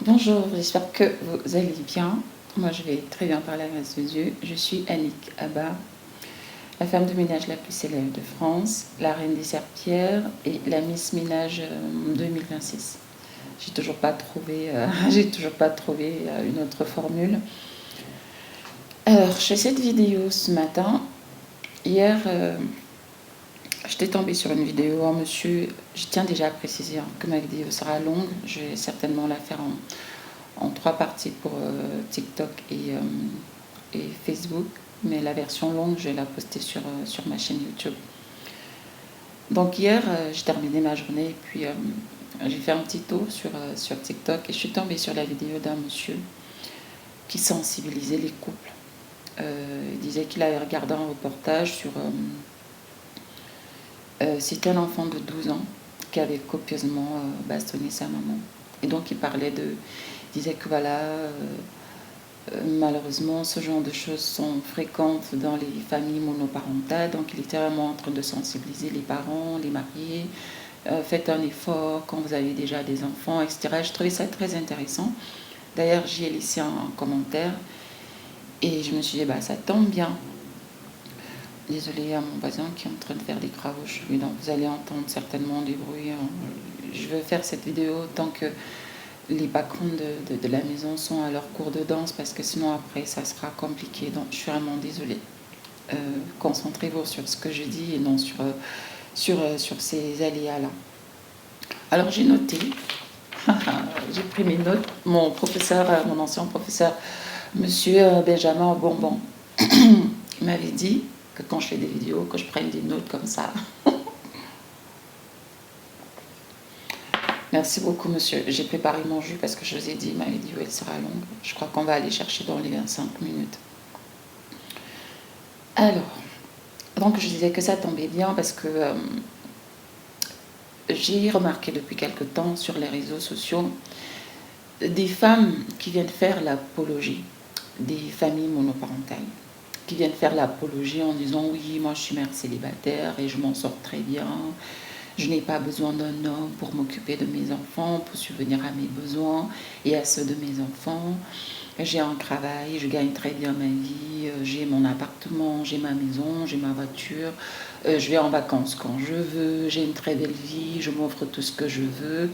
Bonjour, j'espère que vous allez bien. Moi, je vais très bien par la grâce de Dieu. Je suis Annick Abba, la femme de ménage la plus célèbre de France, la reine des serpillères et la Miss Ménage 2026. J'ai toujours pas trouvé une autre formule. Alors, je fais cette vidéo ce matin. Hier, j'étais tombée sur une vidéo en monsieur. Je tiens déjà à préciser que ma vidéo sera longue. Je vais certainement la faire en trois parties pour TikTok et Facebook, mais la version longue, je vais la poster sur ma chaîne YouTube. Donc hier, j'ai terminé ma journée et puis j'ai fait un petit tour sur TikTok et je suis tombée sur la vidéo d'un monsieur qui sensibilisait les couples. Il disait qu'il avait regardé un reportage sur... c'était un enfant de 12 ans qui avait copieusement bastonné sa maman. Et donc il disait que voilà, malheureusement ce genre de choses sont fréquentes dans les familles monoparentales. Donc il était vraiment en train de sensibiliser les parents, les mariés. Faites un effort quand vous avez déjà des enfants, etc. Je trouvais ça très intéressant. D'ailleurs, j'y ai laissé un commentaire et je me suis dit, bah, ça tombe bien. Désolée à mon voisin qui est en train de faire des travaux chez lui, donc vous allez entendre certainement des bruits. Je veux faire cette vidéo tant que les backgrounds de la maison sont à leur cours de danse parce que sinon après ça sera compliqué. Donc je suis vraiment désolée. Concentrez-vous sur ce que je dis et non sur ces aléas-là. Alors j'ai noté, j'ai pris mes notes. Mon professeur, mon ancien professeur, monsieur Benjamin Bonbon, il m'avait dit que quand je fais des vidéos, que je prenne des notes comme ça. Merci beaucoup, monsieur. J'ai préparé mon jus parce que je vous ai dit, ma vidéo, elle sera longue. Je crois qu'on va aller chercher dans les 25 minutes. Alors, donc je disais que ça tombait bien parce que j'ai remarqué depuis quelque temps sur les réseaux sociaux des femmes qui viennent faire l'apologie des familles monoparentales, qui viennent faire l'apologie en disant oui, moi je suis mère célibataire et je m'en sors très bien. Je n'ai pas besoin d'un homme pour m'occuper de mes enfants, pour subvenir à mes besoins et à ceux de mes enfants. J'ai un travail, je gagne très bien ma vie, j'ai mon appartement, j'ai ma maison, j'ai ma voiture, je vais en vacances quand je veux, j'ai une très belle vie, je m'offre tout ce que je veux,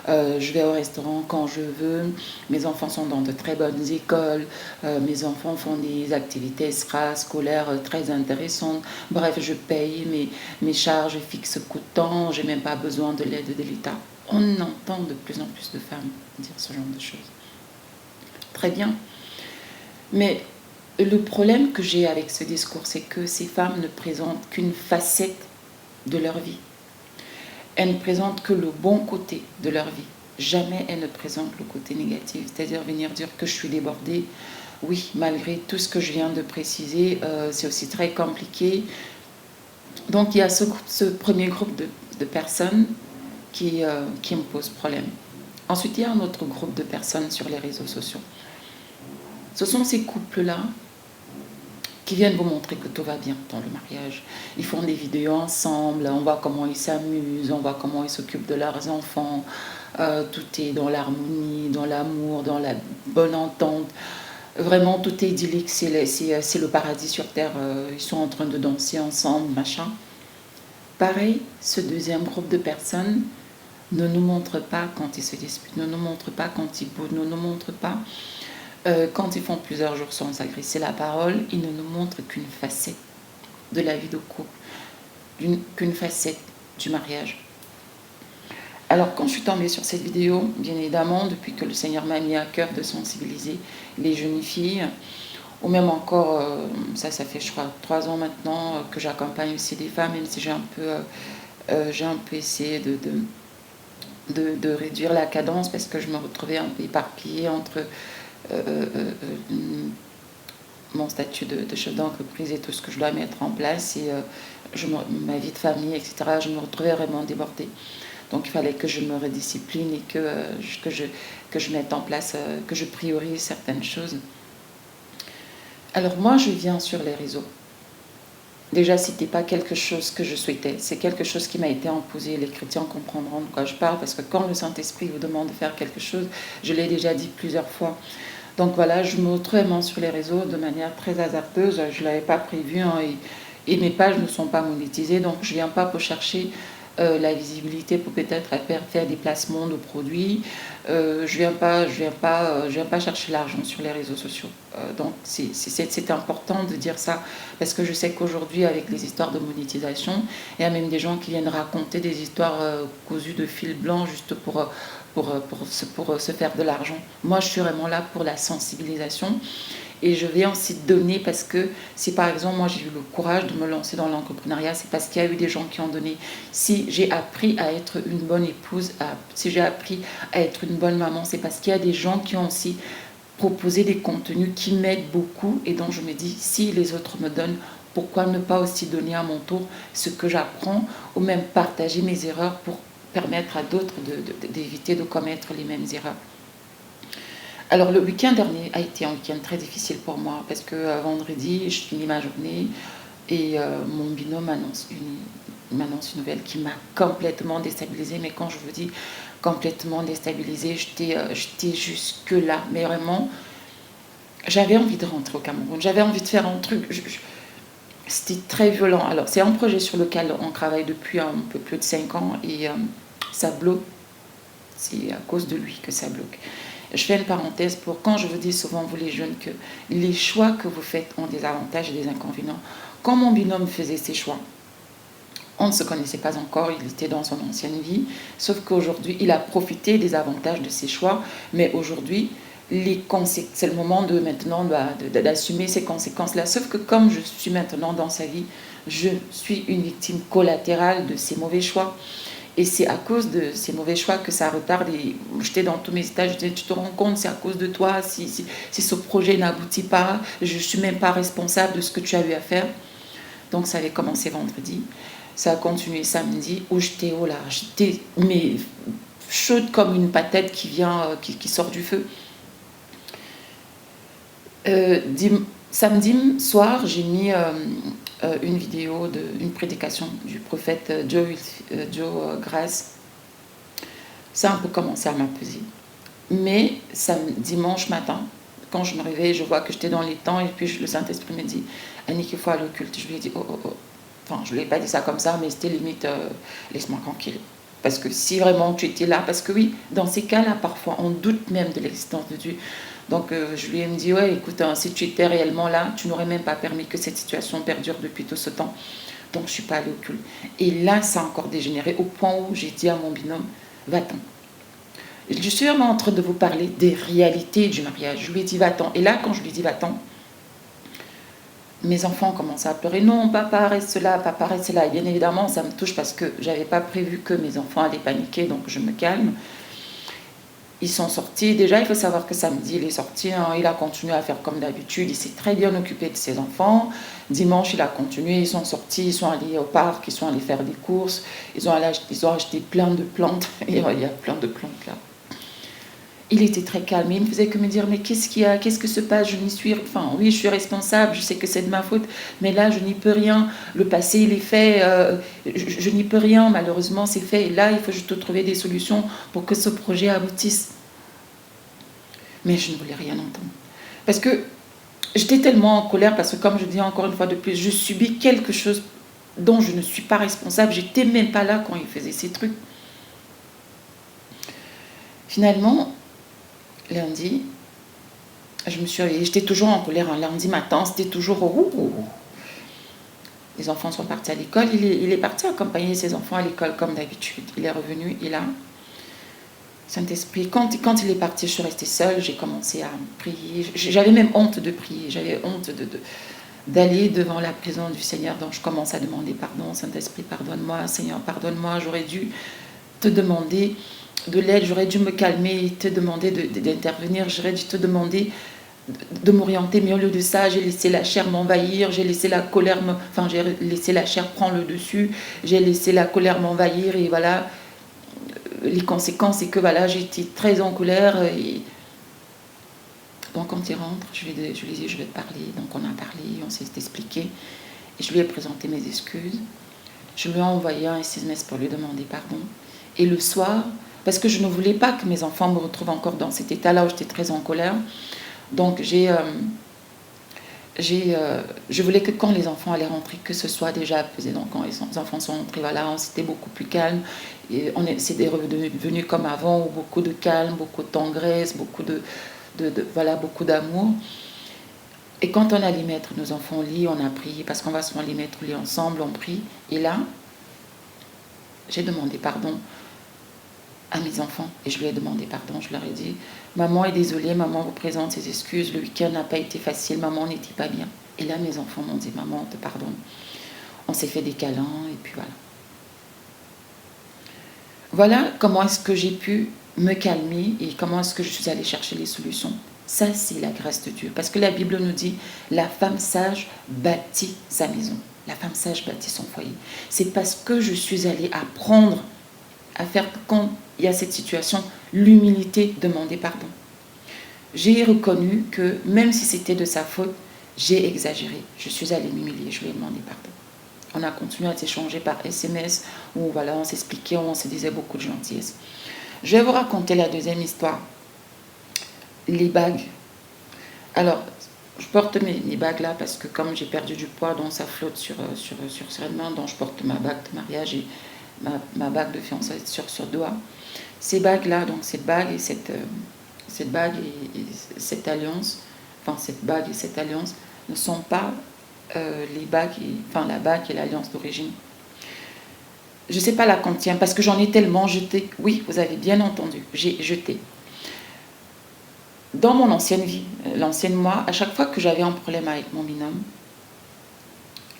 je vais au restaurant quand je veux, mes enfants sont dans de très bonnes écoles, mes enfants font des activités extrascolaires très intéressantes, bref, je paye mes charges fixes coûtant, j'ai même pas besoin de l'aide de l'État. On entend de plus en plus de femmes dire ce genre de choses. Très bien. Mais le problème que j'ai avec ce discours, c'est que ces femmes ne présentent qu'une facette de leur vie. Elles ne présentent que le bon côté de leur vie. Jamais elles ne présentent le côté négatif, c'est-à-dire venir dire que je suis débordée. Oui, malgré tout ce que je viens de préciser, c'est aussi très compliqué. Donc il y a ce premier groupe de personnes qui me pose problème. Ensuite, il y a un autre groupe de personnes sur les réseaux sociaux. Ce sont ces couples-là qui viennent vous montrer que tout va bien dans le mariage. Ils font des vidéos ensemble, on voit comment ils s'amusent, on voit comment ils s'occupent de leurs enfants. Tout est dans l'harmonie, dans l'amour, dans la bonne entente. Vraiment, tout est idyllique, c'est le paradis sur terre. Ils sont en train de danser ensemble, machin. Pareil, ce deuxième groupe de personnes ne nous montre pas quand ils se disputent, ne nous montre pas quand ils boudent, ne nous montre pas quand ils font plusieurs jours sans s'agresser la parole. Ils ne nous montrent qu'une facette de la vie de couple, qu'une facette du mariage. Alors quand je suis tombée sur cette vidéo, bien évidemment, depuis que le Seigneur m'a mis à cœur de sensibiliser les jeunes filles, ou même encore, ça fait je crois 3 ans maintenant que j'accompagne aussi des femmes, même si j'ai un peu essayé de réduire la cadence parce que je me retrouvais un peu éparpillée entre mon statut de chef d'entreprise et tout ce que je dois mettre en place et ma vie de famille, etc. Je me retrouvais vraiment débordée. Donc il fallait que je me rediscipline et que je mette en place, que je priorise certaines choses. Alors moi, je viens sur les réseaux. Déjà, c'était pas quelque chose que je souhaitais, c'est quelque chose qui m'a été imposé. Les chrétiens comprendront de quoi je parle, parce que quand le Saint-Esprit vous demande de faire quelque chose, je l'ai déjà dit plusieurs fois. Donc voilà, je me retrouve vraiment sur les réseaux de manière très hasardeuse, je ne l'avais pas prévu, hein, et mes pages ne sont pas monétisées, donc je ne viens pas pour chercher la visibilité pour peut-être faire des placements de produits. Je viens pas chercher l'argent sur les réseaux sociaux. Donc c'est important de dire ça, parce que je sais qu'aujourd'hui, avec les histoires de monétisation, il y a même des gens qui viennent raconter des histoires cousues de fil blanc juste pour se faire de l'argent. Moi, je suis vraiment là pour la sensibilisation. Et je vais aussi donner, parce que si par exemple moi j'ai eu le courage de me lancer dans l'entrepreneuriat, c'est parce qu'il y a eu des gens qui ont donné. Si j'ai appris à être une bonne épouse, si j'ai appris à être une bonne maman, c'est parce qu'il y a des gens qui ont aussi proposé des contenus qui m'aident beaucoup, et donc je me dis, si les autres me donnent, pourquoi ne pas aussi donner à mon tour ce que j'apprends, ou même partager mes erreurs pour permettre à d'autres d'éviter de commettre les mêmes erreurs. Alors le week-end dernier a été un week-end très difficile pour moi, parce que vendredi, je finis ma journée et mon binôme m'annonce une nouvelle qui m'a complètement déstabilisée. Mais quand je vous dis complètement déstabilisée, j'étais jusque là. Mais vraiment, j'avais envie de rentrer au Cameroun, j'avais envie de faire un truc. C'était très violent. Alors c'est un projet sur lequel on travaille depuis un peu plus de 5 ans, et ça bloque. C'est à cause de lui que ça bloque. Je fais une parenthèse pour, quand je vous dis souvent, vous les jeunes, que les choix que vous faites ont des avantages et des inconvénients. Quand mon binôme faisait ses choix, on ne se connaissait pas encore, il était dans son ancienne vie, sauf qu'aujourd'hui, il a profité des avantages de ses choix, mais aujourd'hui, c'est le moment de maintenant d'assumer ces conséquences-là. Sauf que comme je suis maintenant dans sa vie, je suis une victime collatérale de ses mauvais choix. Et c'est à cause de ces mauvais choix que ça retarde. Et j'étais dans tous mes états, je disais, tu te rends compte, c'est à cause de toi, si ce projet n'aboutit pas, je ne suis même pas responsable de ce que tu as eu à faire. Donc ça avait commencé vendredi, ça a continué samedi, où j'étais mais chaude comme une patate qui sort du feu. Samedi soir, j'ai mis une vidéo d'une prédication du prophète Joe Grace. Ça a un peu commencé à m'apaiser. Mais dimanche matin, quand je me réveille, je vois que j'étais dans les temps, et puis le Saint-Esprit me dit, Annick, il faut aller au culte. Je lui ai dit, oh, oh, oh. Enfin, je ne lui ai pas dit ça comme ça, mais c'était limite, laisse-moi tranquille. Parce que si vraiment tu étais là, parce que oui, dans ces cas-là, parfois, on doute même de l'existence de Dieu. Donc je lui ai dit, ouais, écoute, si tu étais réellement là, tu n'aurais même pas permis que cette situation perdure depuis tout ce temps. Donc je ne suis pas allée au culte. Et là, ça a encore dégénéré au point où j'ai dit à mon binôme, va-t'en. Je suis vraiment en train de vous parler des réalités du mariage. Je lui ai dit, va-t'en. Et là, quand je lui ai dit, va-t'en, mes enfants ont commencé à pleurer. Non, papa, reste là, papa, reste là. Et bien évidemment, ça me touche parce que je n'avais pas prévu que mes enfants allaient paniquer, donc je me calme. Ils sont sortis. Déjà, il faut savoir que samedi, il est sorti. Hein, il a continué à faire comme d'habitude. Il s'est très bien occupé de ses enfants. Dimanche, il a continué. Ils sont sortis. Ils sont allés au parc. Ils sont allés faire des courses. Ils ont acheté plein de plantes. Il y a plein de plantes là. Il était très calme. Il ne faisait que me dire, mais qu'est-ce qu'il y a? Qu'est-ce que se passe? Je n'y suis... Enfin, oui, je suis responsable. Je sais que c'est de ma faute. Mais là, je n'y peux rien. Le passé, il est fait. Je n'y peux rien. Malheureusement, c'est fait. Et là, il faut juste trouver des solutions pour que ce projet aboutisse. Mais je ne voulais rien entendre. Parce que j'étais tellement en colère, parce que comme je dis encore une fois de plus, je subis quelque chose dont je ne suis pas responsable. J'étais même pas là quand il faisait ces trucs. Finalement, lundi, j'étais toujours en colère. Lundi matin, c'était toujours... Les enfants sont partis à l'école. Il est parti accompagner ses enfants à l'école comme d'habitude. Il est revenu, et là, Saint-Esprit, quand il est parti, je suis restée seule, j'ai commencé à prier. J'avais même honte de prier, j'avais honte d'aller devant la présence du Seigneur. Donc je commence à demander pardon. Saint-Esprit, pardonne-moi. Seigneur, pardonne-moi. J'aurais dû te demander de l'aide, j'aurais dû me calmer et te demander d'intervenir. J'aurais dû te demander de m'orienter, mais au lieu de ça, j'ai laissé la chair m'envahir, j'ai laissé la colère j'ai laissé la chair prendre le dessus, j'ai laissé la colère m'envahir, et voilà, les conséquences, c'est que voilà, j'étais très en colère. Et donc quand il rentre, je lui ai dit, je vais te parler. Donc on a parlé, on s'est expliqué. Et je lui ai présenté mes excuses. Je lui ai envoyé un SMS pour lui demander pardon. Et le soir, parce que je ne voulais pas que mes enfants me retrouvent encore dans cet état-là où j'étais très en colère, donc je voulais que quand les enfants allaient rentrer, que ce soit déjà apaisé. Donc quand les enfants sont rentrés, voilà, c'était beaucoup plus calme. Et c'était revenu comme avant, où beaucoup de calme, beaucoup de tendresse, voilà, beaucoup d'amour. Et quand on allait mettre nos enfants au lit, on a prié, parce qu'on va souvent les mettre au lit ensemble, on prie. Et là, j'ai demandé pardon à mes enfants. Et je lui ai demandé pardon, je leur ai dit, maman est désolée, maman vous présente ses excuses, le week-end n'a pas été facile, maman n'était pas bien. Et là, mes enfants m'ont dit, maman, on te pardonne. On s'est fait des câlins, et puis voilà. Voilà comment est-ce que j'ai pu me calmer et comment est-ce que je suis allée chercher les solutions. Ça, c'est la grâce de Dieu. Parce que la Bible nous dit, la femme sage bâtit sa maison. La femme sage bâtit son foyer. C'est parce que je suis allée apprendre à faire, quand il y a cette situation, l'humilité, demander pardon. J'ai reconnu que même si c'était de sa faute, j'ai exagéré. Je suis allée m'humilier, je lui ai demandé pardon. On a continué à s'échanger par SMS, où voilà, on s'expliquait, on se disait beaucoup de gentillesse. Je vais vous raconter la deuxième histoire. Les bagues. Alors, je porte mes bagues là parce que comme j'ai perdu du poids, donc ça flotte sur cette main, donc je porte ma bague de mariage et ma bague de fiançailles sur doigt. Ces bagues-là, donc cette bague et cette alliance, enfin cette bague et cette alliance ne sont pas les bagues, la bague et l'alliance d'origine. Je ne sais pas la contient parce que j'en ai tellement jeté. Oui, vous avez bien entendu, j'ai jeté. Dans mon ancienne vie, l'ancienne moi, à chaque fois que j'avais un problème avec mon binôme,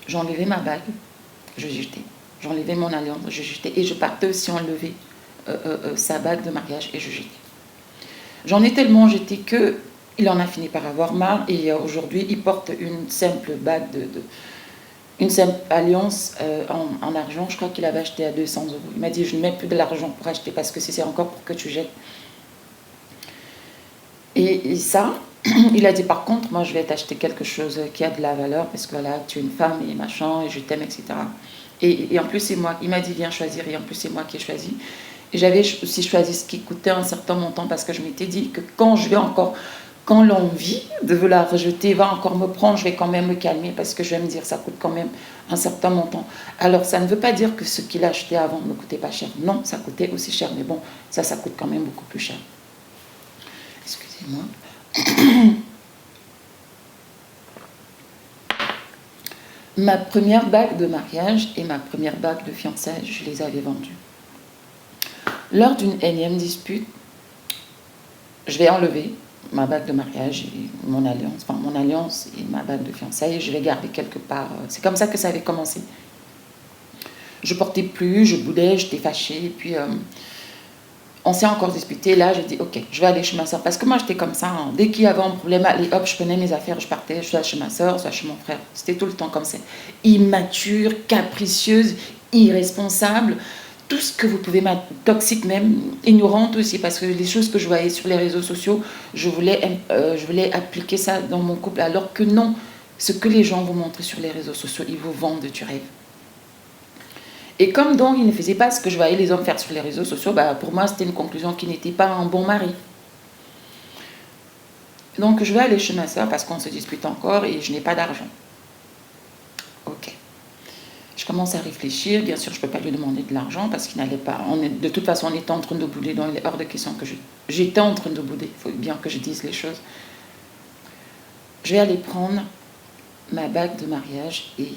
j'enlevais ma bague, je jetais. J'enlevais mon alliance, je jetais. Et je partais aussi enlever sa bague de mariage et je jetais. J'en ai tellement jeté qu'il en a fini par avoir marre et aujourd'hui, il porte une simple bague une simple alliance en argent. Je crois qu'il avait acheté à 200 euros. Il m'a dit, je ne mets plus de l'argent pour acheter parce que c'est encore pour que tu jettes. Et ça, il a dit, par contre, moi, je vais t'acheter quelque chose qui a de la valeur parce que voilà, tu es une femme et machin, et je t'aime, etc. Et en plus, c'est moi. Il m'a dit, viens choisir. Et en plus, c'est moi qui ai choisi. Et j'avais aussi choisi ce qui coûtait un certain montant parce que je m'étais dit que quand l'envie de la rejeter va encore me prendre, je vais quand même me calmer parce que je vais me dire, ça coûte quand même un certain montant. Alors, ça ne veut pas dire que ce qu'il a acheté avant ne coûtait pas cher. Non, ça coûtait aussi cher. Mais bon, ça coûte quand même beaucoup plus cher. Excusez-moi. Ma première bague de mariage et ma première bague de fiançailles, je les avais vendues. Lors d'une énième dispute, je vais enlever ma bague de mariage et mon alliance et ma bague de fiançailles et je vais garder quelque part. C'est comme ça que ça avait commencé. Je portais plus, je boudais, j'étais fâchée et puis on s'est encore disputé. Là, j'ai dit, ok, je vais aller chez ma soeur. Parce que moi, j'étais comme ça. Hein. Dès qu'il y avait un problème, allez, hop, je prenais mes affaires, je partais, soit chez ma soeur, soit chez mon frère. C'était tout le temps comme ça. Immature, capricieuse, irresponsable. Tout ce que vous pouvez mettre, toxique même, ignorante aussi. Parce que les choses que je voyais sur les réseaux sociaux, je voulais appliquer ça dans mon couple. Alors que non, ce que les gens vous montrent sur les réseaux sociaux, ils vous vendent du rêve. Et comme donc il ne faisait pas ce que je voyais les hommes faire sur les réseaux sociaux, pour moi c'était une conclusion qui n'était pas un bon mari. Donc je vais aller chez ma soeur parce qu'on se dispute encore et je n'ai pas d'argent. Ok. Je commence à réfléchir, bien sûr je ne peux pas lui demander de l'argent parce qu'il n'allait pas. De toute façon on était en train de bouder, donc il est hors de question que j'étais en train de bouder, il faut bien que je dise les choses. Je vais aller prendre ma bague de mariage et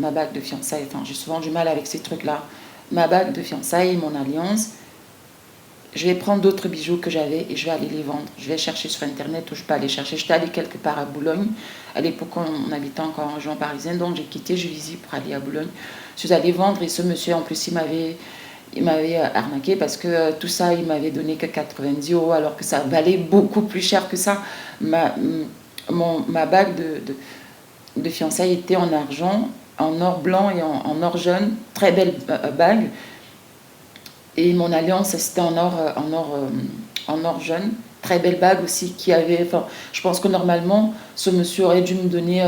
ma bague de fiançailles, j'ai souvent du mal avec ces trucs-là, ma bague de fiançailles, mon alliance, je vais prendre d'autres bijoux que j'avais et je vais aller les vendre. Je vais chercher sur Internet où je peux aller chercher. J'étais allée quelque part à Boulogne, à l'époque on habitait encore en région parisienne, donc j'ai quitté Juvisy pour aller à Boulogne. Je suis allée vendre et ce monsieur, en plus, il m'avait arnaqué parce que tout ça, il m'avait donné que 90 € alors que ça valait beaucoup plus cher que ça. Ma bague de fiançailles était en argent, en or blanc et en or jaune, très belle bague. Et mon alliance, c'était en or en or jaune. Très belle bague aussi qui avait... Enfin, je pense que normalement, ce monsieur aurait dû me donner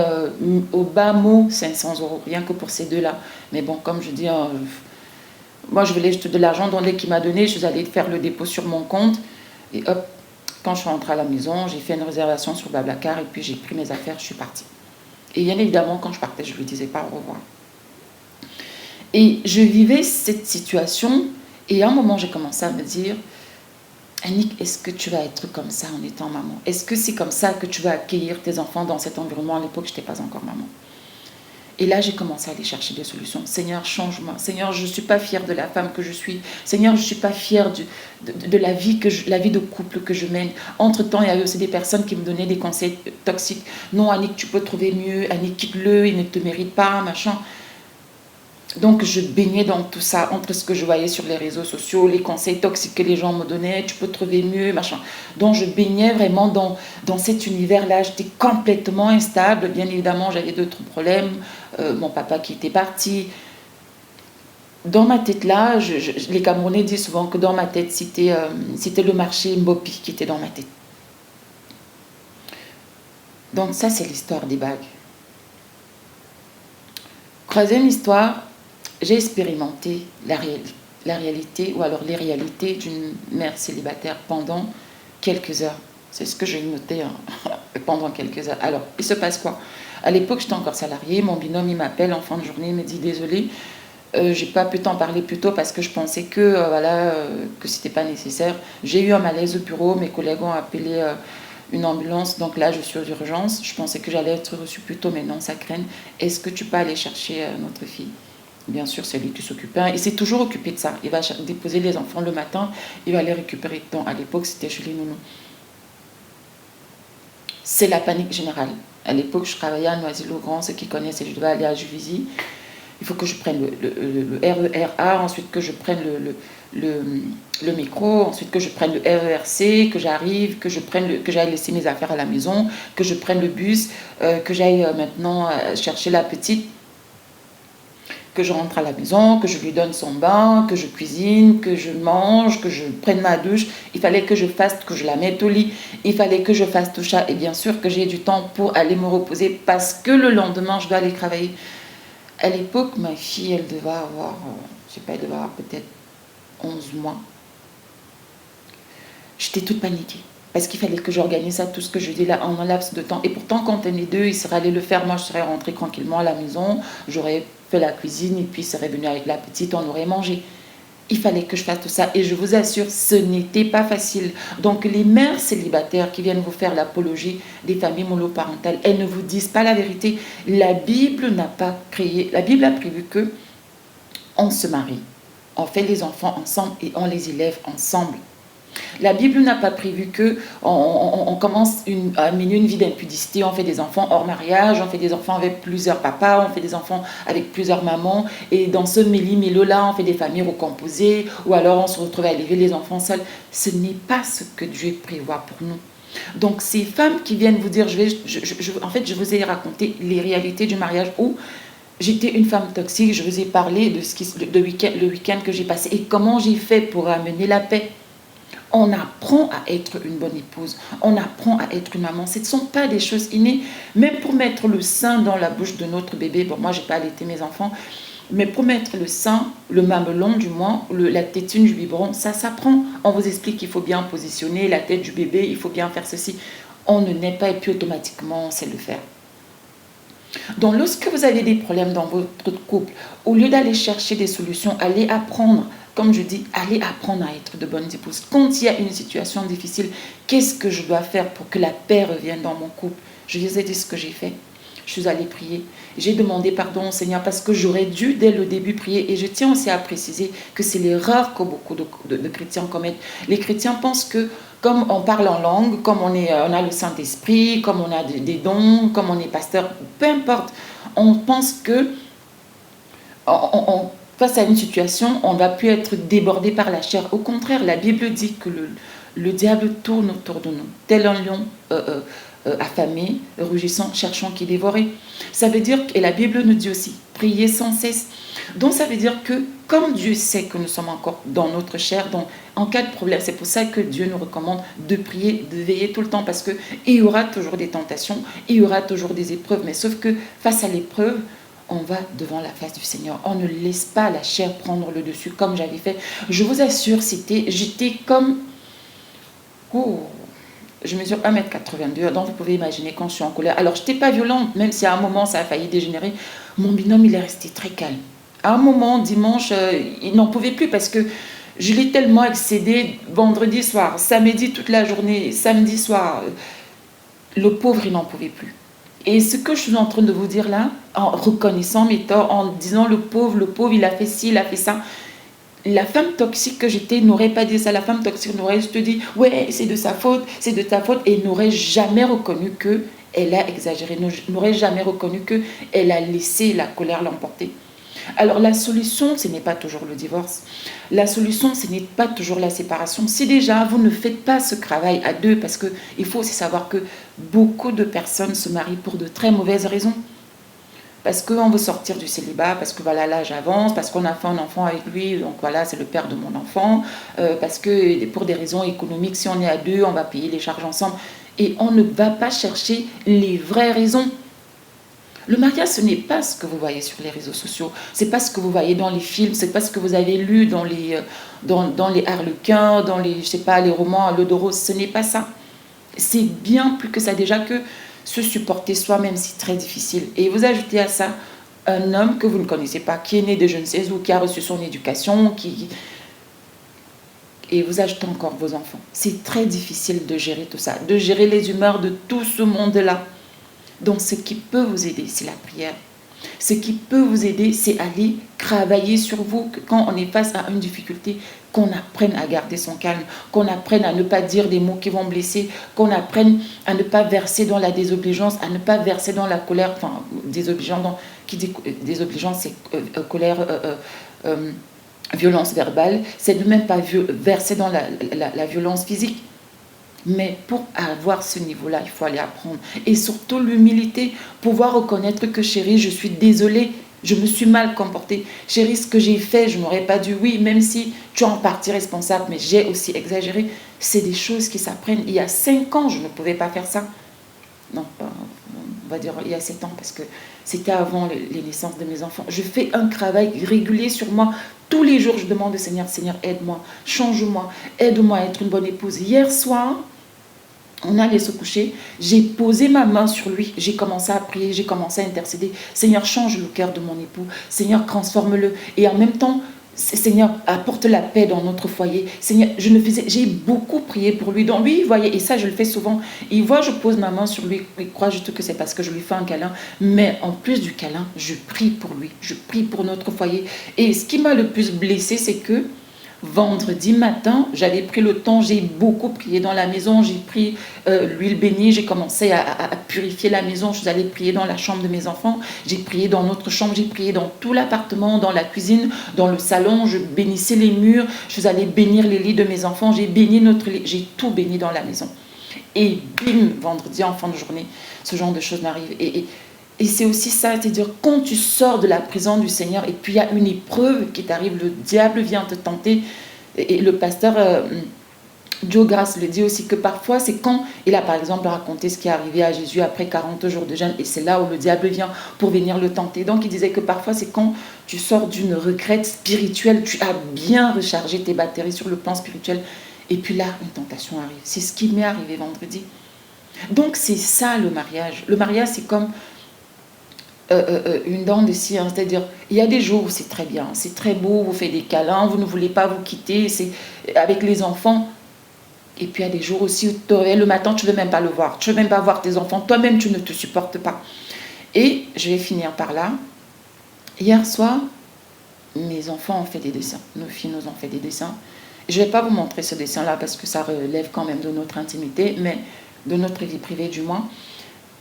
au bas mot 500 euros, rien que pour ces deux-là. Mais bon, comme je dis, moi je voulais juste de l'argent, donc dès qu'il m'a donné, je suis allée faire le dépôt sur mon compte. Et hop, quand je suis rentrée à la maison, j'ai fait une réservation sur Blablacar et puis j'ai pris mes affaires, je suis partie. Et bien évidemment, quand je partais, je ne lui disais pas au revoir. Et je vivais cette situation et à un moment, j'ai commencé à me dire, Annick, est-ce que tu vas être comme ça en étant maman? Est-ce que c'est comme ça que tu vas accueillir tes enfants dans cet environnement? À l'époque, je n'étais pas encore maman. Et là, j'ai commencé à aller chercher des solutions. Seigneur, change-moi. Seigneur, je ne suis pas fière de la femme que je suis. Seigneur, je ne suis pas fière de la vie de couple que je mène. Entre-temps, il y avait aussi des personnes qui me donnaient des conseils toxiques. Non, Annick, tu peux trouver mieux. Annick, quitte-le, il ne te mérite pas, machin. Donc, je baignais dans tout ça, entre ce que je voyais sur les réseaux sociaux, les conseils toxiques que les gens me donnaient, tu peux trouver mieux, machin. Donc, je baignais vraiment dans cet univers-là. J'étais complètement instable. Bien évidemment, j'avais d'autres problèmes. Mon papa qui était parti. Dans ma tête, là, les Camerounais disent souvent que dans ma tête, c'était le marché Mbopi qui était dans ma tête. Donc, ça, c'est l'histoire des bagues. Troisième histoire, j'ai expérimenté la réalité ou alors les réalités d'une mère célibataire pendant quelques heures. C'est ce que j'ai noté pendant quelques heures. Alors, il se passe quoi? À l'époque, j'étais encore salariée. Mon binôme, il m'appelle en fin de journée, il me dit désolé, j'ai pas pu t'en parler plus tôt parce que je pensais que que c'était pas nécessaire. J'ai eu un malaise au bureau, mes collègues ont appelé une ambulance, donc là je suis aux urgences. Je pensais que j'allais être reçue plus tôt, mais non, ça craint. Est-ce que tu peux aller chercher notre fille? Bien sûr, c'est lui qui s'occupe. Il s'est toujours occupé de ça. Il va déposer les enfants le matin, il va les récupérer. Donc, à l'époque, c'était chez les nounous. C'est la panique générale. À l'époque, je travaillais à Noisy-le-Grand. Ceux qui connaissent, je devais aller à Juvisy. Il faut que je prenne le RER-A, ensuite que je prenne le métro, ensuite que je prenne le RER-C, que j'arrive, que j'aille laisser mes affaires à la maison, que je prenne le bus, que j'aille maintenant chercher la petite, que je rentre à la maison, que je lui donne son bain, que je cuisine, que je mange, que je prenne ma douche. Il fallait que je fasse, que je la mette au lit. Il fallait que je fasse tout ça. Et bien sûr que j'ai du temps pour aller me reposer parce que le lendemain, je dois aller travailler. À l'époque, ma fille, elle devait avoir, je sais pas, elle devait avoir peut-être 11 mois. J'étais toute paniquée. Parce qu'il fallait que j'organise ça, tout ce que je dis là, en un laps de temps. Et pourtant, quand on est deux, il serait allé le faire. Moi, je serais rentrée tranquillement à la maison. J'aurais fait la cuisine et puis il serait venu avec la petite, on aurait mangé. Il fallait que je fasse tout ça. Et je vous assure, ce n'était pas facile. Donc, les mères célibataires qui viennent vous faire l'apologie des familles monoparentales, elles ne vous disent pas la vérité. La Bible n'a pas créé... La Bible a prévu que on se marie, on fait les enfants ensemble et on les élève ensemble. La Bible n'a pas prévu que on commence à mener une vie d'impudicité, on fait des enfants hors mariage, on fait des enfants avec plusieurs papas, on fait des enfants avec plusieurs mamans, et dans ce méli-mélo-là, on fait des familles recomposées, ou alors on se retrouve à élever les enfants seuls. Ce n'est pas ce que Dieu prévoit pour nous. Donc ces femmes qui viennent vous dire, en fait, je vous ai raconté les réalités du mariage où j'étais une femme toxique, je vous ai parlé de le week-end que j'ai passé et comment j'ai fait pour amener la paix. On apprend à être une bonne épouse, on apprend à être une maman. Ce ne sont pas des choses innées. Même pour mettre le sein dans la bouche de notre bébé, bon, moi, je n'ai pas allaité mes enfants, mais pour mettre le sein, le mamelon du moins, la tétine du biberon, ça s'apprend. On vous explique qu'il faut bien positionner la tête du bébé, il faut bien faire ceci. On ne naît pas et puis automatiquement, on sait le faire. Donc, lorsque vous avez des problèmes dans votre couple, au lieu d'aller chercher des solutions, allez apprendre. Comme je dis, allez apprendre à être de bonnes épouses. Quand il y a une situation difficile, qu'est-ce que je dois faire pour que la paix revienne dans mon couple? Je vous ai dit ce que j'ai fait. Je suis allée prier. J'ai demandé pardon au Seigneur parce que j'aurais dû dès le début prier. Et je tiens aussi à préciser que c'est l'erreur que beaucoup de chrétiens commettent. Les chrétiens pensent que comme on parle en langue, comme on a le Saint-Esprit, comme on a des dons, comme on est pasteur, peu importe, on pense que face à une situation, on ne va plus être débordé par la chair. Au contraire, la Bible dit que le diable tourne autour de nous, tel un lion affamé, rugissant, cherchant qui dévorer. Ça veut dire, et la Bible nous dit aussi, priez sans cesse. Donc ça veut dire que comme Dieu sait que nous sommes encore dans notre chair, donc en cas de problème, c'est pour ça que Dieu nous recommande de prier, de veiller tout le temps, parce qu'il y aura toujours des tentations, il y aura toujours des épreuves, mais sauf que face à l'épreuve, on va devant la face du Seigneur. On ne laisse pas la chair prendre le dessus comme j'avais fait. Je vous assure, j'étais comme... Oh, je mesure 1,82 m, donc vous pouvez imaginer quand je suis en colère. Alors, je n'étais pas violente, même si à un moment, ça a failli dégénérer. Mon binôme, il est resté très calme. À un moment, dimanche, il n'en pouvait plus parce que je l'ai tellement excédé vendredi soir, samedi toute la journée, samedi soir. Le pauvre, il n'en pouvait plus. Et ce que je suis en train de vous dire là, en reconnaissant mes torts, en disant le pauvre, il a fait ci, il a fait ça. La femme toxique que j'étais n'aurait pas dit ça. La femme toxique n'aurait juste dit, ouais, c'est de sa faute, c'est de ta faute, et n'aurait jamais reconnu qu'elle a exagéré, n'aurait jamais reconnu qu'elle a laissé la colère l'emporter. Alors la solution, ce n'est pas toujours le divorce. La solution, ce n'est pas toujours la séparation. Si déjà vous ne faites pas ce travail à deux, parce qu'il faut aussi savoir que beaucoup de personnes se marient pour de très mauvaises raisons. Parce qu'on veut sortir du célibat, parce que voilà, l'âge avance, parce qu'on a fait un enfant avec lui, donc voilà, c'est le père de mon enfant, parce que pour des raisons économiques, si on est à deux, on va payer les charges ensemble. Et on ne va pas chercher les vraies raisons. Le mariage, ce n'est pas ce que vous voyez sur les réseaux sociaux, c'est pas ce que vous voyez dans les films, c'est pas ce que vous avez lu dans les Harlequins, dans les, je sais pas, les romans à l'eau de rose, ce n'est pas ça. C'est bien plus que ça déjà que se supporter soi-même, c'est très difficile. Et vous ajoutez à ça un homme que vous ne connaissez pas, qui est né de je ne sais où, qui a reçu son éducation, et vous ajoutez encore vos enfants. C'est très difficile de gérer tout ça, de gérer les humeurs de tout ce monde-là. Donc ce qui peut vous aider, c'est la prière. Ce qui peut vous aider, c'est aller travailler sur vous, que quand on est face à une difficulté, qu'on apprenne à garder son calme, qu'on apprenne à ne pas dire des mots qui vont blesser, qu'on apprenne à ne pas verser dans la désobéissance, à ne pas verser dans la colère, enfin, désobéissance, c'est colère, violence verbale, c'est de même pas verser dans la violence physique. Mais pour avoir ce niveau-là, il faut aller apprendre. Et surtout l'humilité, pouvoir reconnaître que chérie, je suis désolée, je me suis mal comportée. Chérie, ce que j'ai fait, je n'aurais pas dû. Oui, même si tu es en partie responsable, mais j'ai aussi exagéré. C'est des choses qui s'apprennent. Il y a 5 ans, je ne pouvais pas faire ça. Non, on va dire il y a 7 ans, parce que c'était avant les naissances de mes enfants. Je fais un travail régulier sur moi. Tous les jours, je demande au Seigneur, Seigneur, aide-moi, change-moi, aide-moi à être une bonne épouse. Hier soir, on allait se coucher, j'ai posé ma main sur lui, j'ai commencé à prier, j'ai commencé à intercéder. Seigneur, change le cœur de mon époux. Seigneur, transforme-le. Et en même temps, Seigneur, apporte la paix dans notre foyer. Seigneur, j'ai beaucoup prié pour lui. Donc lui, il voyait, et ça je le fais souvent, il voit, je pose ma main sur lui, il croit juste que c'est parce que je lui fais un câlin. Mais en plus du câlin, je prie pour lui, je prie pour notre foyer. Et ce qui m'a le plus blessée, c'est que vendredi matin, j'avais pris le temps, j'ai beaucoup prié dans la maison, j'ai pris l'huile bénie, j'ai commencé à purifier la maison, je suis allée prier dans la chambre de mes enfants, j'ai prié dans notre chambre, j'ai prié dans tout l'appartement, dans la cuisine, dans le salon, je bénissais les murs, je suis allée bénir les lits de mes enfants, j'ai béni notre lit, j'ai tout béni dans la maison. Et bim, vendredi, en fin de journée, ce genre de choses m'arrive. Et c'est aussi ça, c'est-à-dire quand tu sors de la prison du Seigneur et puis il y a une épreuve qui t'arrive, le diable vient te tenter. Et le pasteur Joe Grace le dit aussi que parfois c'est quand il a par exemple raconté ce qui est arrivé à Jésus après 40 jours de jeûne et c'est là où le diable vient pour venir le tenter. Donc il disait que parfois c'est quand tu sors d'une retraite spirituelle, tu as bien rechargé tes batteries sur le plan spirituel et puis là une tentation arrive. C'est ce qui m'est arrivé vendredi. Donc c'est ça le mariage. Le mariage c'est comme une dent de scie, hein, c'est-à-dire il y a des jours où c'est très bien, c'est très beau, vous faites des câlins, vous ne voulez pas vous quitter, c'est avec les enfants. Et puis il y a des jours aussi où tu te réveilles le matin, tu ne veux même pas le voir, tu ne veux même pas voir tes enfants, toi-même tu ne te supportes pas. Et je vais finir par là. Hier soir, mes enfants ont fait des dessins, nos filles nous ont fait des dessins. Je ne vais pas vous montrer ce dessin-là parce que ça relève quand même de notre intimité, mais de notre vie privée du moins.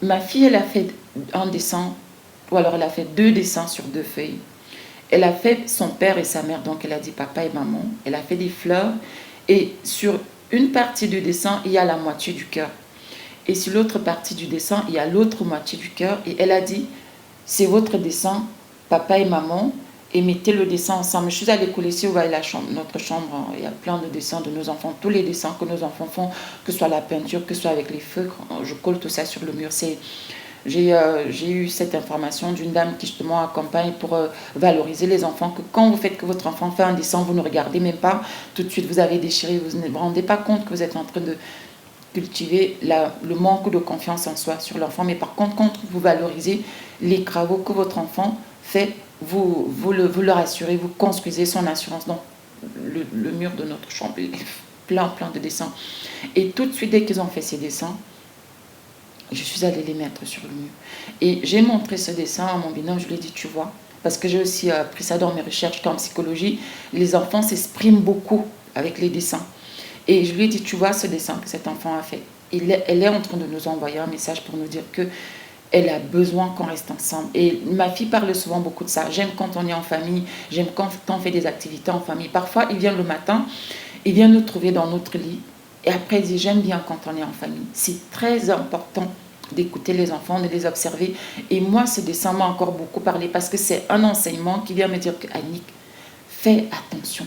Ma fille, elle a fait un dessin, ou alors elle a fait 2 dessins sur 2 feuilles. Elle a fait son père et sa mère, donc elle a dit papa et maman. Elle a fait des fleurs et sur une partie du dessin, il y a la moitié du cœur. Et sur l'autre partie du dessin, il y a l'autre moitié du cœur. Et elle a dit, c'est votre dessin, papa et maman, et mettez le dessin ensemble. Je suis allée coller ici, vous voyez notre chambre, il y a plein de dessins de nos enfants, tous les dessins que nos enfants font, que ce soit la peinture, que ce soit avec les feutres, je colle tout ça sur le mur. J'ai eu cette information d'une dame qui justement accompagne pour valoriser les enfants, que quand vous faites que votre enfant fait un dessin, vous ne regardez même pas, tout de suite vous avez déchiré, vous ne vous rendez pas compte que vous êtes en train de cultiver le manque de confiance en soi sur l'enfant. Mais par contre, quand vous valorisez les travaux que votre enfant fait, vous le rassurez, vous construisez son assurance. Donc, le mur de notre chambre est plein de dessins. Et tout de suite, dès qu'ils ont fait ces dessins, je suis allée les mettre sur le mur. Et j'ai montré ce dessin à mon binôme, je lui ai dit, tu vois, parce que j'ai aussi appris ça dans mes recherches en psychologie, les enfants s'expriment beaucoup avec les dessins. Et je lui ai dit, tu vois ce dessin que cet enfant a fait. Elle est en train de nous envoyer un message pour nous dire que elle a besoin qu'on reste ensemble. Et ma fille parle souvent beaucoup de ça. J'aime quand on est en famille, j'aime quand on fait des activités en famille. Parfois, il vient le matin, il vient nous trouver dans notre lit. Et après, il dit, j'aime bien quand on est en famille. C'est très important d'écouter les enfants, de les observer. Et moi, ce dessin m'a encore beaucoup parlé parce que c'est un enseignement qui vient me dire que Annick, fais attention.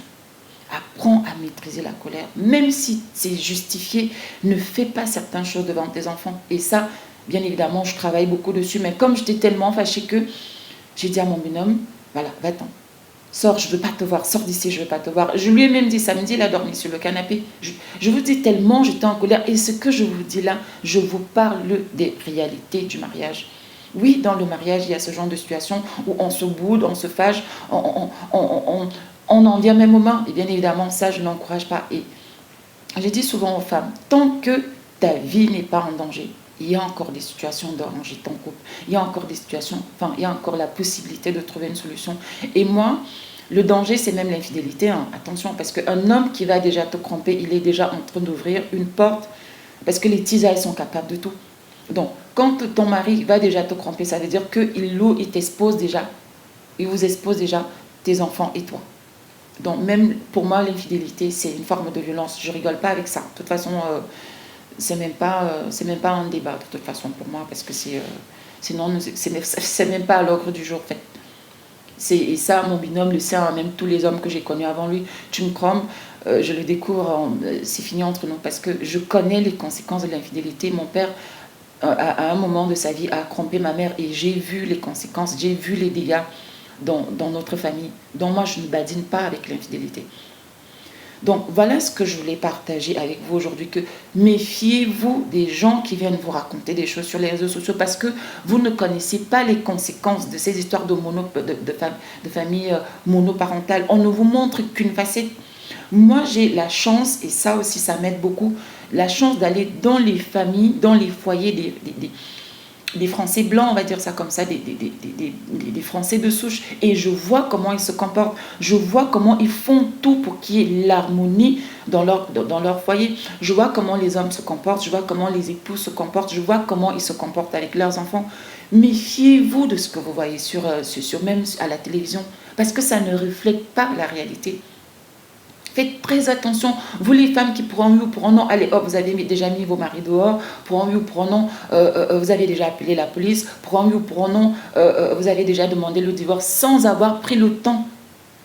Apprends à maîtriser la colère. Même si c'est justifié, ne fais pas certaines choses devant tes enfants. Et ça, bien évidemment, je travaille beaucoup dessus. Mais comme j'étais tellement fâchée que j'ai dit à mon binôme, voilà, va-t'en. Sors, je ne veux pas te voir. Sors d'ici, je ne veux pas te voir. Je lui ai même dit, samedi, il a dormi sur le canapé. Je vous dis tellement, j'étais en colère. Et ce que je vous dis là, je vous parle des réalités du mariage. Oui, dans le mariage, il y a ce genre de situation où on se boude, on se fâche, on en vient même aux mains. Et bien évidemment, ça, je ne l'encourage pas. Et j'ai dit souvent aux femmes, tant que ta vie n'est pas en danger, il y a encore des situations d'arranger ton couple. Il y a encore des situations, enfin, il y a encore la possibilité de trouver une solution. Et moi, le danger, c'est même l'infidélité. Hein. Attention, parce qu'un homme qui va déjà te tromper, il est déjà en train d'ouvrir une porte, parce que les tisailles sont capables de tout. Donc, quand ton mari va déjà te tromper, ça veut dire qu'il t'expose déjà. Il vous expose déjà tes enfants et toi. Donc, même pour moi, l'infidélité, c'est une forme de violence. Je rigole pas avec ça. De toute façon, c'est même pas un débat, de toute façon, pour moi, parce que sinon, c'est même pas à l'ordre du jour, en fait. Et ça, mon binôme le sait, hein, même tous les hommes que j'ai connus avant lui, tu me crois, je le découvre, c'est fini entre nous, parce que je connais les conséquences de l'infidélité. Mon père, à un moment de sa vie, a trompé ma mère, et j'ai vu les conséquences, j'ai vu les dégâts dans notre famille. Donc moi, je ne badine pas avec l'infidélité. Donc voilà ce que je voulais partager avec vous aujourd'hui, que méfiez-vous des gens qui viennent vous raconter des choses sur les réseaux sociaux parce que vous ne connaissez pas les conséquences de ces histoires de famille monoparentale. On ne vous montre qu'une facette. Moi, j'ai la chance, et ça aussi, ça m'aide beaucoup, la chance d'aller dans les familles, dans les foyers des Français blancs, on va dire ça comme ça, des Français de souche. Et je vois comment ils se comportent. Je vois comment ils font tout pour qu'il y ait l'harmonie dans leur foyer. Je vois comment les hommes se comportent. Je vois comment les époux se comportent. Je vois comment ils se comportent avec leurs enfants. Méfiez-vous de ce que vous voyez même à la télévision. Parce que ça ne reflète pas la réalité. Faites très attention, vous les femmes qui pour un oui ou pour un non, allez hop, vous avez déjà mis vos maris dehors, pour un oui ou pour un non, vous avez déjà appelé la police, pour un oui ou pour un non, vous avez déjà demandé le divorce sans avoir pris le temps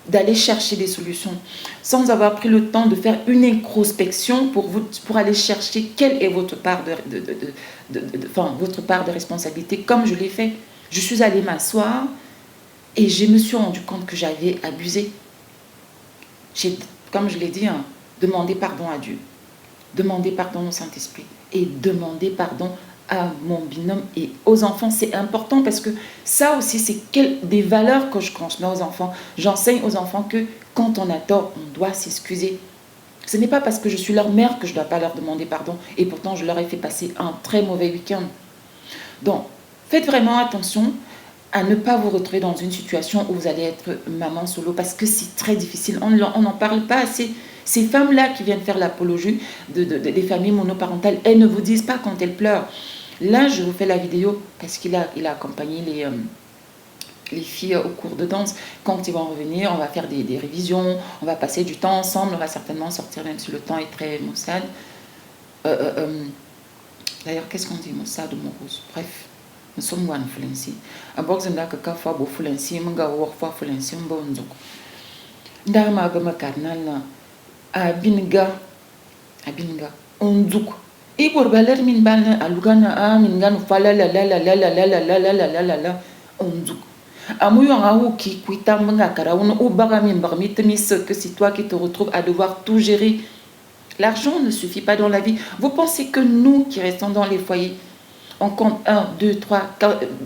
d'aller chercher des solutions, sans avoir pris le temps de faire une introspection pour aller chercher quelle est votre part votre part de responsabilité, comme je l'ai fait. Je suis allée m'asseoir et je me suis rendu compte que j'avais abusé. Comme je l'ai dit, hein, demandez pardon à Dieu, demandez pardon au Saint-Esprit et demandez pardon à mon binôme et aux enfants. C'est important parce que ça aussi, c'est des valeurs que je transmets aux enfants. J'enseigne aux enfants que quand on a tort, on doit s'excuser. Ce n'est pas parce que je suis leur mère que je ne dois pas leur demander pardon. Et pourtant, je leur ai fait passer un très mauvais week-end. Donc, faites vraiment attention à ne pas vous retrouver dans une situation où vous allez être maman solo parce que c'est très difficile. On n'en parle pas assez. Ces femmes-là qui viennent faire l'apologie des familles monoparentales, elles ne vous disent pas quand elles pleurent. Là, je vous fais la vidéo parce qu'il a accompagné les filles au cours de danse. Quand ils vont revenir, on va faire des révisions, on va passer du temps ensemble, on va certainement sortir même si le temps est très maussade. D'ailleurs, qu'est-ce qu'on dit, maussade ou morose? Bref. nous sommes one fluency a box nga ka fa bo fluency mga wo fa fluency mbo nzuko nda ma ga makarnal na abinga onzuko e borbaler min ban alugana a min gan fa la la la la la la la la la la la la onzuko amuyo nga hu ki kuita mga kara uno ubaga min barmit mis que c'est toi qui te retrouves à devoir tout gérer. L'argent ne suffit pas dans la vie. Vous pensez que nous qui restons dans les foyers, on compte 1, 2, 3,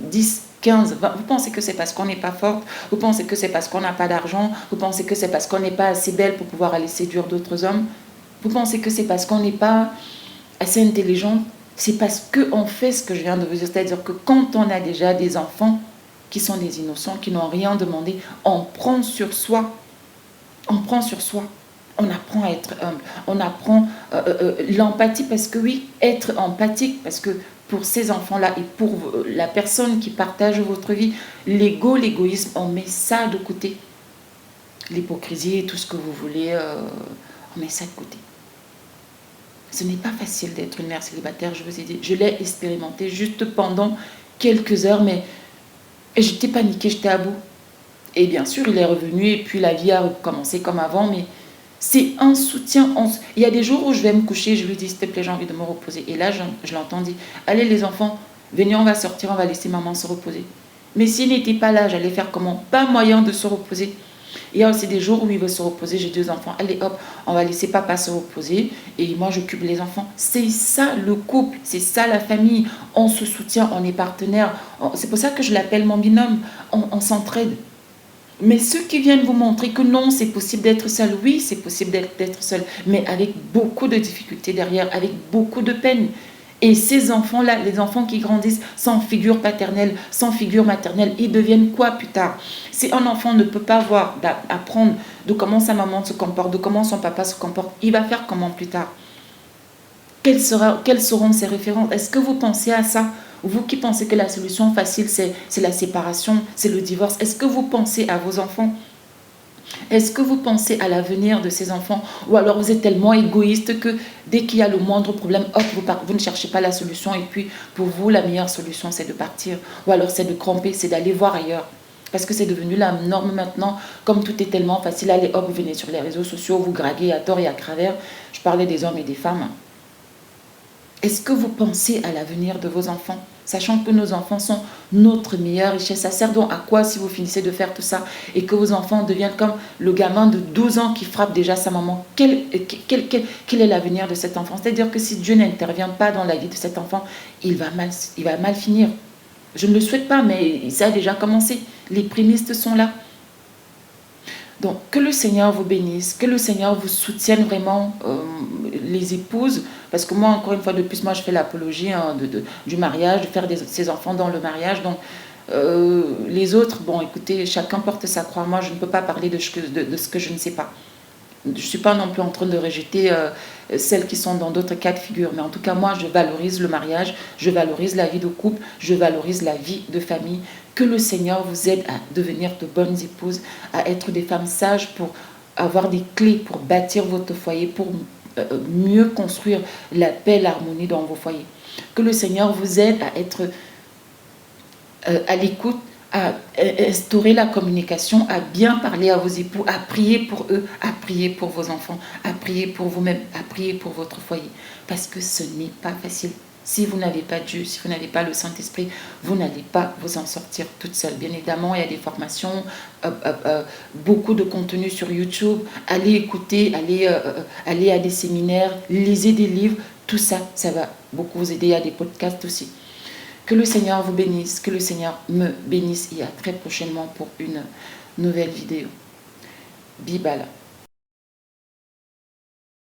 10, 15, 20. Vous pensez que c'est parce qu'on n'est pas forte? Vous pensez que c'est parce qu'on n'a pas d'argent? Vous pensez que c'est parce qu'on n'est pas assez belle pour pouvoir aller séduire d'autres hommes? Vous pensez que c'est parce qu'on n'est pas assez intelligent? C'est parce qu'on fait ce que je viens de vous dire. C'est-à-dire que quand on a déjà des enfants qui sont des innocents, qui n'ont rien demandé, on prend sur soi. On prend sur soi. On apprend à être humble, on apprend l'empathie parce que oui, être empathique parce que pour ces enfants-là et pour la personne qui partage votre vie, l'égoïsme, on met ça de côté. L'hypocrisie, tout ce que vous voulez, on met ça de côté. Ce n'est pas facile d'être une mère célibataire, je vous ai dit. Je l'ai expérimenté juste pendant quelques heures, mais j'étais paniquée, j'étais à bout. Et bien sûr, il est revenu et puis la vie a recommencé comme avant, mais c'est un soutien. Il y a des jours où je vais me coucher, je lui dis, s'il te plaît, j'ai envie de me reposer. Et là, je l'entends dire, allez les enfants, venez, on va sortir, on va laisser maman se reposer. Mais s'il n'était pas là, j'allais faire comment? Pas moyen de se reposer. Il y a aussi des jours où il veut se reposer, j'ai 2 enfants, allez hop, on va laisser papa se reposer et moi j'occupe les enfants. C'est ça le couple, c'est ça la famille. On se soutient, on est partenaires. C'est pour ça que je l'appelle mon binôme, on s'entraide. Mais ceux qui viennent vous montrer que non, c'est possible d'être seul, oui, c'est possible d'être seul, mais avec beaucoup de difficultés derrière, avec beaucoup de peine. Et ces enfants-là, les enfants qui grandissent sans figure paternelle, sans figure maternelle, ils deviennent quoi plus tard? Si un enfant ne peut pas apprendre de comment sa maman se comporte, de comment son papa se comporte, il va faire comment plus tard? Quelles seront ses références? Est-ce que vous pensez à ça? Vous qui pensez que la solution facile, c'est la séparation, c'est le divorce, est-ce que vous pensez à vos enfants? Est-ce que vous pensez à l'avenir de ces enfants? Ou alors vous êtes tellement égoïste que dès qu'il y a le moindre problème, hop, vous ne cherchez pas la solution et puis pour vous, la meilleure solution, c'est de partir. Ou alors c'est de cramper, c'est d'aller voir ailleurs. Parce que c'est devenu la norme maintenant, comme tout est tellement facile, allez hop, vous venez sur les réseaux sociaux, vous draguez à tort et à travers. Je parlais des hommes et des femmes. Est-ce que vous pensez à l'avenir de vos enfants, sachant que nos enfants sont notre meilleure richesse? Ça sert donc à quoi si vous finissez de faire tout ça et que vos enfants deviennent comme le gamin de 12 ans qui frappe déjà sa maman? Quel est l'avenir de cet enfant? C'est-à-dire que si Dieu n'intervient pas dans la vie de cet enfant, il va mal finir. Je ne le souhaite pas, mais ça a déjà commencé. Les prémices sont là. Donc, que le Seigneur vous bénisse, que le Seigneur vous soutienne vraiment, les épouses, parce que moi, encore une fois de plus, moi, je fais l'apologie du mariage, de faire ses enfants dans le mariage. Donc, les autres, bon, écoutez, chacun porte sa croix. Moi, je ne peux pas parler de ce que je ne sais pas. Je ne suis pas non plus en train de rejeter celles qui sont dans d'autres cas de figure. Mais en tout cas, moi, je valorise le mariage, je valorise la vie de couple, je valorise la vie de famille. Que le Seigneur vous aide à devenir de bonnes épouses, à être des femmes sages pour avoir des clés pour bâtir votre foyer, pour mieux construire la paix, l'harmonie dans vos foyers. Que le Seigneur vous aide à être à l'écoute, à instaurer la communication, à bien parler à vos époux, à prier pour eux, à prier pour vos enfants, à prier pour vous-même, à prier pour votre foyer. Parce que ce n'est pas facile. Si vous n'avez pas Dieu, si vous n'avez pas le Saint-Esprit, vous n'allez pas vous en sortir toute seule. Bien évidemment, il y a des formations, beaucoup de contenu sur YouTube. Allez écouter, allez à des séminaires, lisez des livres. Tout ça, ça va beaucoup vous aider. Il y a des podcasts aussi. Que le Seigneur vous bénisse, que le Seigneur me bénisse et à très prochainement pour une nouvelle vidéo. Bibala.